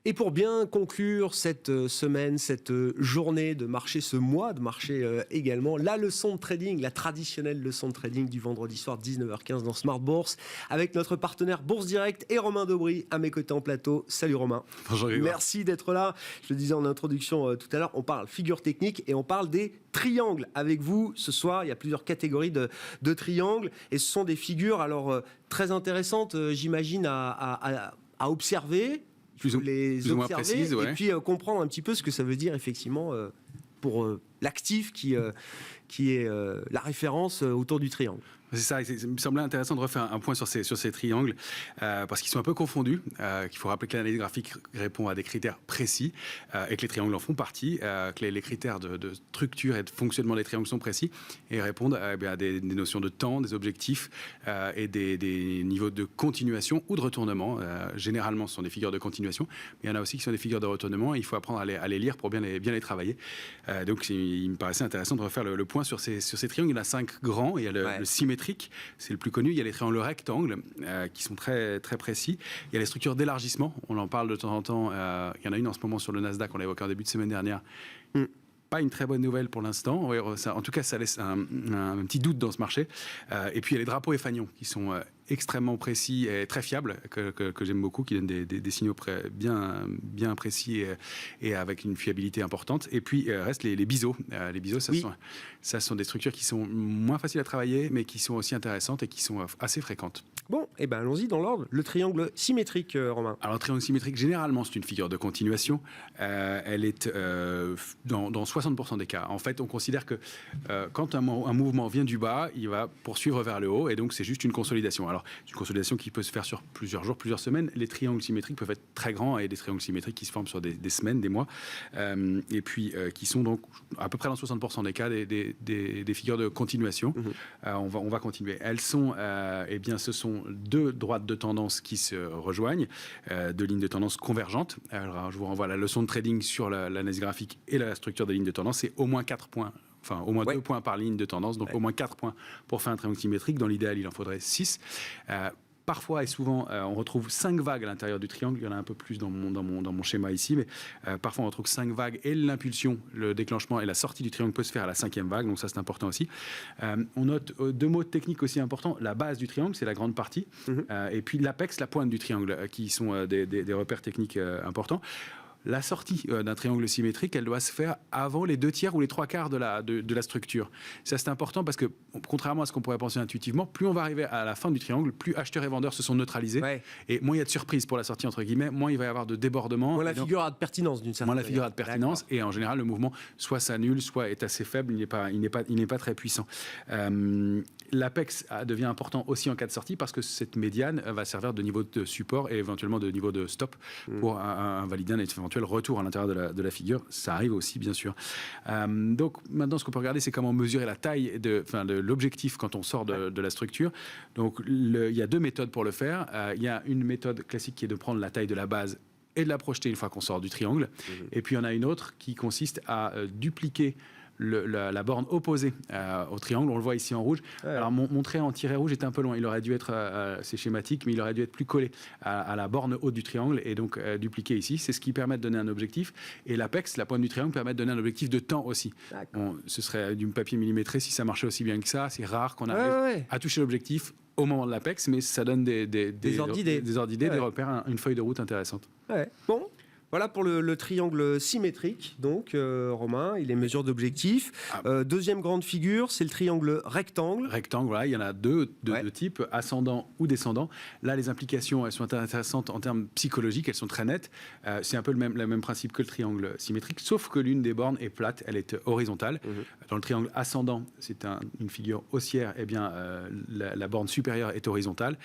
Et pour bien conclure cette semaine, cette journée de marché, ce mois de marché également, la leçon de trading, la traditionnelle leçon de trading du vendredi soir 19h15 dans Smart Bourse, avec notre partenaire Bourse Direct et Romain Daubry à mes côtés en plateau. Salut Romain. Bonjour Grégoire. Merci d'être là. Je le disais en introduction tout à l'heure, on parle figure technique et on parle des triangles avec vous ce soir. Il y a plusieurs catégories de triangles et ce sont des figures alors très intéressantes, j'imagine, à observer. Les observer précise, ouais. Et puis comprendre un petit peu ce que ça veut dire effectivement pour l'actif qui est la référence autour du triangle. C'est ça, il me semblait intéressant de refaire un point sur ces triangles, parce qu'ils sont un peu confondus, qu'il faut rappeler que l'analyse graphique répond à des critères précis, et que les triangles en font partie, que les critères de structure et de fonctionnement des triangles sont précis, et répondent à des notions de temps, des objectifs, et des niveaux de continuation ou de retournement. Généralement, ce sont des figures de continuation, mais il y en a aussi qui sont des figures de retournement, et il faut apprendre à les lire pour bien les travailler. Donc il me paraissait intéressant de refaire le point sur ces triangles. Il y en a 5 grands, il y a le symétrique, c'est le plus connu. Il y a les triangles rectangles qui sont très, très précis. Il y a les structures d'élargissement. On en parle de temps en temps. Il y en a une en ce moment sur le Nasdaq. On l'a évoqué en début de semaine dernière. Pas une très bonne nouvelle pour l'instant. En tout cas, ça laisse un petit doute dans ce marché. Et puis, il y a les drapeaux et fanions qui sont extrêmement précis et très fiables, que j'aime beaucoup, qui donnent des signaux bien précis et avec une fiabilité importante. Et puis, restent les biseaux. Les biseaux, ça sont des structures qui sont moins faciles à travailler, mais qui sont aussi intéressantes et qui sont assez fréquentes. Bon, et ben allons-y dans l'ordre. Le triangle symétrique, Romain. Alors, le triangle symétrique, généralement, c'est une figure de continuation. Elle est dans 60% des cas. En fait, on considère que quand un mouvement vient du bas, il va poursuivre vers le haut, et donc c'est juste une consolidation. Alors, c'est une consolidation qui peut se faire sur plusieurs jours, plusieurs semaines. Les triangles symétriques peuvent être très grands, et des triangles symétriques qui se forment sur des semaines, des mois, et puis qui sont donc à peu près dans 60% des cas des figures de continuation. On va continuer. Elles sont, ce sont deux droites de tendance qui se rejoignent, deux lignes de tendance convergentes. Alors, je vous renvoie à la leçon de trading sur l'analyse graphique et la structure des lignes de tendance. C'est au moins 4 points. Enfin, au moins 2 points par ligne de tendance, donc au moins 4 points pour faire un triangle symétrique. Dans l'idéal, il en faudrait 6. Parfois et souvent, on retrouve 5 vagues à l'intérieur du triangle. Il y en a un peu plus dans mon schéma ici, mais parfois on retrouve 5 vagues et l'impulsion, le déclenchement et la sortie du triangle peut se faire à la 5e vague, donc ça c'est important aussi. On note 2 mots techniques aussi importants. La base du triangle, c'est la grande partie, et puis l'apex, la pointe du triangle, qui sont des repères techniques importants. La sortie d'un triangle symétrique, elle doit se faire avant les 2 tiers ou les 3 quarts de la structure. Ça, c'est important parce que, contrairement à ce qu'on pourrait penser intuitivement, plus on va arriver à la fin du triangle, plus acheteurs et vendeurs se sont neutralisés. Et moins il y a de surprises pour la sortie, entre guillemets, moins il va y avoir de débordements. Moins la figure a de pertinence, d'une certaine manière. Moins la figure a de pertinence. Et en général, le mouvement soit s'annule, soit est assez faible, il n'est pas très puissant. L'apex devient important aussi en cas de sortie parce que cette médiane va servir de niveau de support et éventuellement de niveau de stop pour invalider un éventuel retour à l'intérieur de la figure. Ça arrive aussi, bien sûr. Donc maintenant, ce qu'on peut regarder, c'est comment mesurer la taille de l'objectif quand on sort de la structure. Donc il y a 2 méthodes pour le faire. Il y a une méthode classique qui est de prendre la taille de la base et de la projeter une fois qu'on sort du triangle. Et puis il y en a une autre qui consiste à dupliquer la borne opposée au triangle. On le voit ici en rouge. Alors mon trait en tiret rouge est un peu loin. Il aurait dû être, c'est schématique, mais il aurait dû être plus collé à la borne haute du triangle et donc dupliqué ici. C'est ce qui permet de donner un objectif. Et l'apex, la pointe du triangle, permet de donner un objectif de temps aussi. Ce serait du papier millimétré si ça marchait aussi bien que ça. C'est rare qu'on arrive à toucher l'objectif au moment de l'apex, mais ça donne des ordres d'idées, des repères, une feuille de route intéressante. Bon. Voilà pour le triangle symétrique, donc Romain, il est mesure d'objectif. Deuxième grande figure, c'est le triangle rectangle. Rectangle, voilà, il y en a deux types, ascendant ou descendant. Là, les implications, elles sont intéressantes en termes psychologiques, elles sont très nettes. C'est un peu le même principe que le triangle symétrique, sauf que l'une des bornes est plate, elle est horizontale. Dans le triangle ascendant, c'est une figure haussière, eh bien, la borne supérieure est horizontale.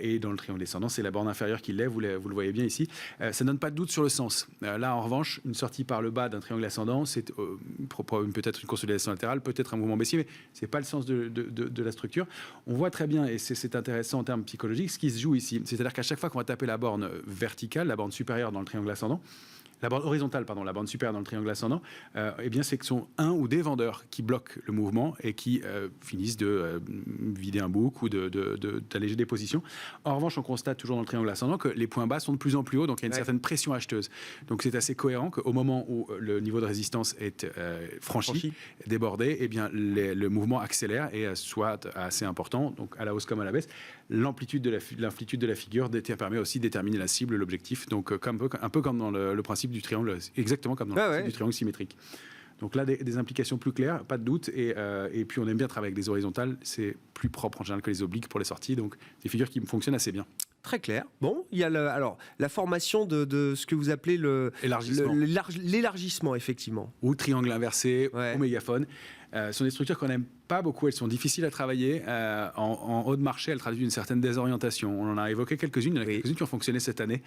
Et dans le triangle descendant, c'est la borne inférieure qui lève, vous le voyez bien ici. Ça ne donne pas de doute sur le sens. Là, en revanche, une sortie par le bas d'un triangle ascendant, c'est peut-être une consolidation latérale, peut-être un mouvement baissier, mais ce n'est pas le sens de la structure. On voit très bien, et c'est intéressant en termes psychologiques, ce qui se joue ici. C'est-à-dire qu'à chaque fois qu'on va taper la borne verticale, la borne supérieure dans le triangle ascendant, la bande horizontale, pardon, la bande supérieure dans le triangle ascendant, eh bien, c'est que sont un ou des vendeurs qui bloquent le mouvement et qui finissent de vider un bouc ou d'alléger des positions. En revanche, on constate toujours dans le triangle ascendant que les points bas sont de plus en plus hauts, donc il y a une certaine pression acheteuse. Donc c'est assez cohérent qu'au moment où le niveau de résistance est franchi, débordé, eh bien, le mouvement accélère et soit assez important, donc à la hausse comme à la baisse. L'amplitude de la figure permet aussi de déterminer la cible, l'objectif, donc un peu comme dans le principe du triangle, exactement comme dans le principe du triangle symétrique. Donc là, des implications plus claires, pas de doute. Et puis, on aime bien travailler avec des horizontales. C'est plus propre en général que les obliques pour les sorties. Donc, des figures qui fonctionnent assez bien. Très clair. Bon, il y a alors, la formation de ce que vous appelez l'élargissement, effectivement. Ou triangle inversé, ou mégaphone. Ce sont des structures qu'on n'aime pas beaucoup. Elles sont difficiles à travailler. En haut de marché, elles traduisent une certaine désorientation. On en a évoqué quelques-unes. Il y en a quelques-unes qui ont fonctionné cette année.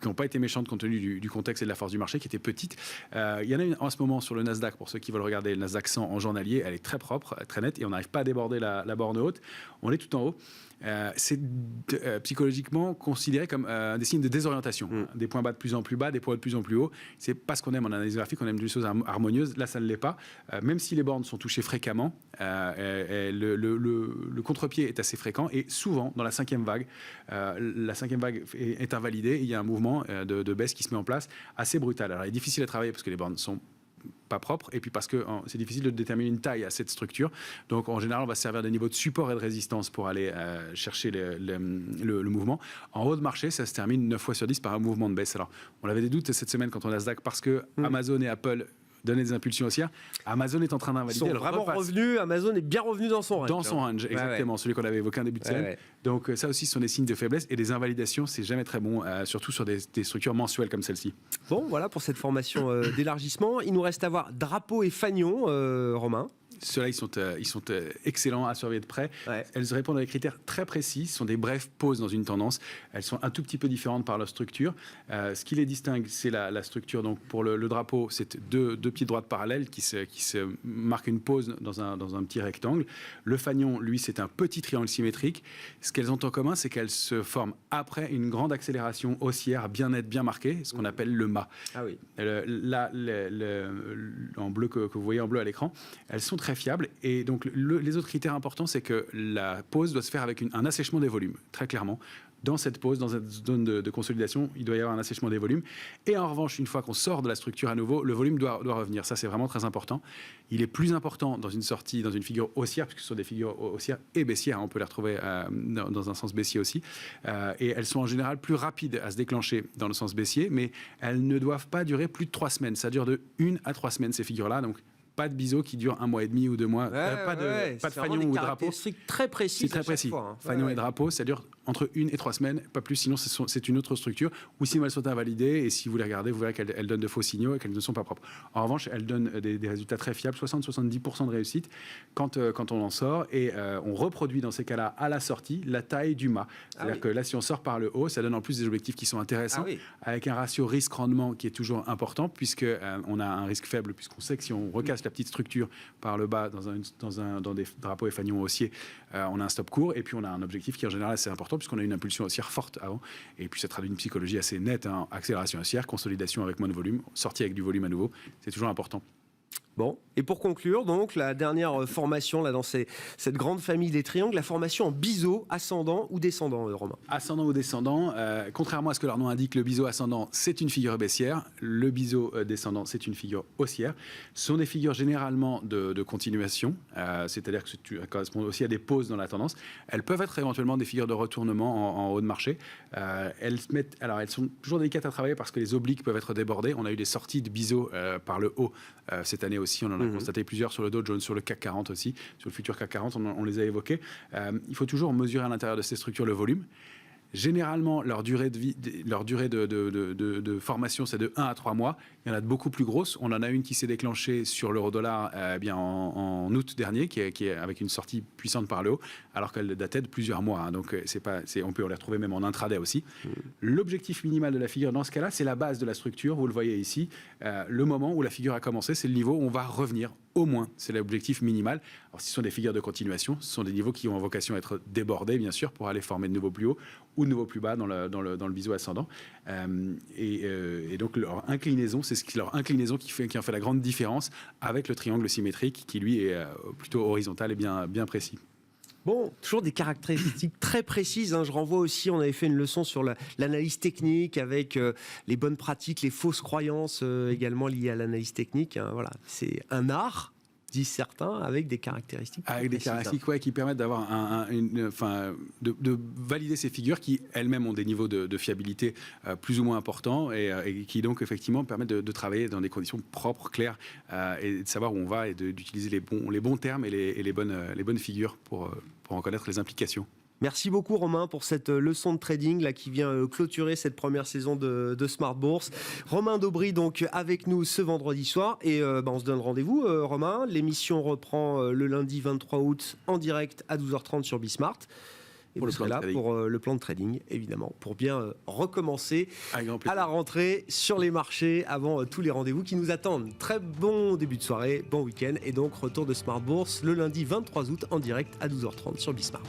Qui n'ont pas été méchantes compte tenu du contexte et de la force du marché, qui étaient petites. Il y en a une en ce moment sur le Nasdaq, pour ceux qui veulent regarder le Nasdaq 100 en journalier, elle est très propre, très nette, et on n'arrive pas à déborder la borne haute. On est tout en haut. C'est psychologiquement considéré comme des signes de désorientation. Des points bas de plus en plus bas, des points de plus en plus hauts. C'est pas ce qu'on aime en analyse graphique, on aime des choses harmonieuses. Là, ça ne l'est pas. Même si les bornes sont touchées fréquemment, le contre-pied est assez fréquent et souvent, dans la cinquième vague est invalidée et il y a un mouvement de baisse qui se met en place assez brutal. Alors, il est difficile à travailler parce que les bornes sont pas propre, et puis parce que c'est difficile de déterminer une taille à cette structure. Donc en général, on va se servir des niveaux de support et de résistance pour aller chercher le mouvement. En haut de marché, ça se termine 9 fois sur 10 par un mouvement de baisse. Alors, on avait des doutes cette semaine quand on a Nasdaq parce que Amazon et Apple donner des impulsions haussières. Amazon est en train d'invalider. Ils sont vraiment revenus. Amazon est bien revenu dans son range. Dans son range, exactement. Celui qu'on avait évoqué en début de semaine. Donc ça aussi, ce sont des signes de faiblesse et des invalidations. C'est jamais très bon, surtout sur des structures mensuelles comme celle-ci. Bon, voilà pour cette formation d'élargissement. Il nous reste à voir Drapeau et Fagnon, Romain. Ceux-là, ils sont excellents à surveiller de près. Elles répondent à des critères très précis. Ce sont des brèves pauses dans une tendance. Elles sont un tout petit peu différentes par leur structure. Ce qui les distingue, c'est la structure. Donc, pour le drapeau, c'est deux petites droites parallèles qui se marquent une pause dans un petit rectangle. Le fagnon, lui, c'est un petit triangle symétrique. Ce qu'elles ont en commun, c'est qu'elles se forment après une grande accélération haussière bien nette, bien marquée, ce qu'on appelle le mât. Ah oui. Là, en bleu que vous voyez en bleu à l'écran, elles sont très fiable. Et donc, les autres critères importants, c'est que la pause doit se faire avec un assèchement des volumes, très clairement. Dans cette pause, dans cette zone de consolidation, il doit y avoir un assèchement des volumes. Et en revanche, une fois qu'on sort de la structure à nouveau, le volume doit revenir. Ça, c'est vraiment très important. Il est plus important dans une sortie, dans une figure haussière, puisque ce sont des figures haussières et baissières. On peut les retrouver dans un sens baissier aussi. Et elles sont en général plus rapides à se décllencher dans le sens baissier, mais elles ne doivent pas durer plus de 3 semaines. Ça dure de 1 à 3 semaines, ces figures-là. Donc, pas de biseau qui dure 1 mois et demi ou 2 mois. Pas de fagnon ou drapeau. C'est très précis. C'est très précis. Fagnon et drapeau, ça dure entre 1 et 3 semaines, pas plus. Sinon, c'est une autre structure. Ou sinon, elles sont invalidées. Et si vous les regardez, vous verrez qu'elles donnent de faux signaux et qu'elles ne sont pas propres. En revanche, elles donnent des résultats très fiables, 60-70% de réussite quand on en sort. Et on reproduit dans ces cas-là, à la sortie, la taille du mât. C'est-à-dire que là, si on sort par le haut, ça donne en plus des objectifs qui sont intéressants, avec un ratio risque-rendement qui est toujours important, puisqu'on a un risque faible, puisqu'on sait que si on recasse la petite structure par le bas dans des drapeaux et fagnons haussiers, on a un stop court et puis on a un objectif qui en général assez important puisqu'on a une impulsion haussière forte avant et puis ça traduit une psychologie assez nette, accélération haussière, consolidation avec moins de volume, sortie avec du volume à nouveau, c'est toujours important. Bon, et pour conclure, donc, la dernière formation là, dans cette grande famille des triangles, la formation en biseau, ascendant ou descendant, Romain. Ascendant ou descendant, contrairement à ce que leur nom indique, le biseau ascendant, c'est une figure baissière, le biseau descendant, c'est une figure haussière. Ce sont des figures généralement de continuation, c'est-à-dire que ça correspond aussi à des pauses dans la tendance. Elles peuvent être éventuellement des figures de retournement en haut de marché. Elles sont toujours délicates à travailler parce que les obliques peuvent être débordés. On a eu des sorties de biseau par le haut cette année aussi, on en a constaté plusieurs sur le Dow Jones, sur le CAC 40 aussi, sur le futur CAC 40, on les a évoqués. Il faut toujours mesurer à l'intérieur de ces structures le volume. Généralement, leur durée de formation, c'est de 1 à 3 mois. Il y en a de beaucoup plus grosses. On en a une qui s'est déclenchée sur l'euro-dollar en août dernier, qui est avec une sortie puissante par le haut, alors qu'elle datait de plusieurs mois. Donc, on peut les retrouver même en intraday aussi. L'objectif minimal de la figure, dans ce cas-là, c'est la base de la structure. Vous le voyez ici. Le moment où la figure a commencé, c'est le niveau où on va revenir. Au moins, c'est l'objectif minimal. Alors, ce sont des figures de continuation, ce sont des niveaux qui ont vocation à être débordés, bien sûr, pour aller former de nouveaux plus hauts, ou de nouveau plus bas dans le biseau ascendant. Et donc leur inclinaison, c'est leur inclinaison qui en fait la grande différence avec le triangle symétrique qui lui est plutôt horizontal et bien précis. Bon, toujours des caractéristiques très précises. Je renvoie aussi, on avait fait une leçon sur l'analyse technique avec les bonnes pratiques, les fausses croyances également liées à l'analyse technique. Voilà, c'est un art, disent certains, avec des caractéristiques. Avec des caractéristiques qui permettent d'avoir de valider ces figures qui elles-mêmes ont des niveaux de fiabilité plus ou moins importants et qui donc effectivement permettent de travailler dans des conditions propres, claires et de savoir où on va et d'utiliser les bons termes et les bonnes figures pour en connaître les implications. Merci beaucoup Romain pour cette leçon de trading là, qui vient clôturer cette première saison de Smart Bourse. Romain Daubry donc avec nous ce vendredi soir et on se donne rendez-vous Romain. L'émission reprend le lundi 23 août en direct à 12h30 sur Bismart. Et vous serez là pour le plan de trading, évidemment, pour bien recommencer à la rentrée sur les marchés avant tous les rendez-vous qui nous attendent. Très bon début de soirée, bon week-end et donc retour de Smart Bourse le lundi 23 août en direct à 12h30 sur Bismart.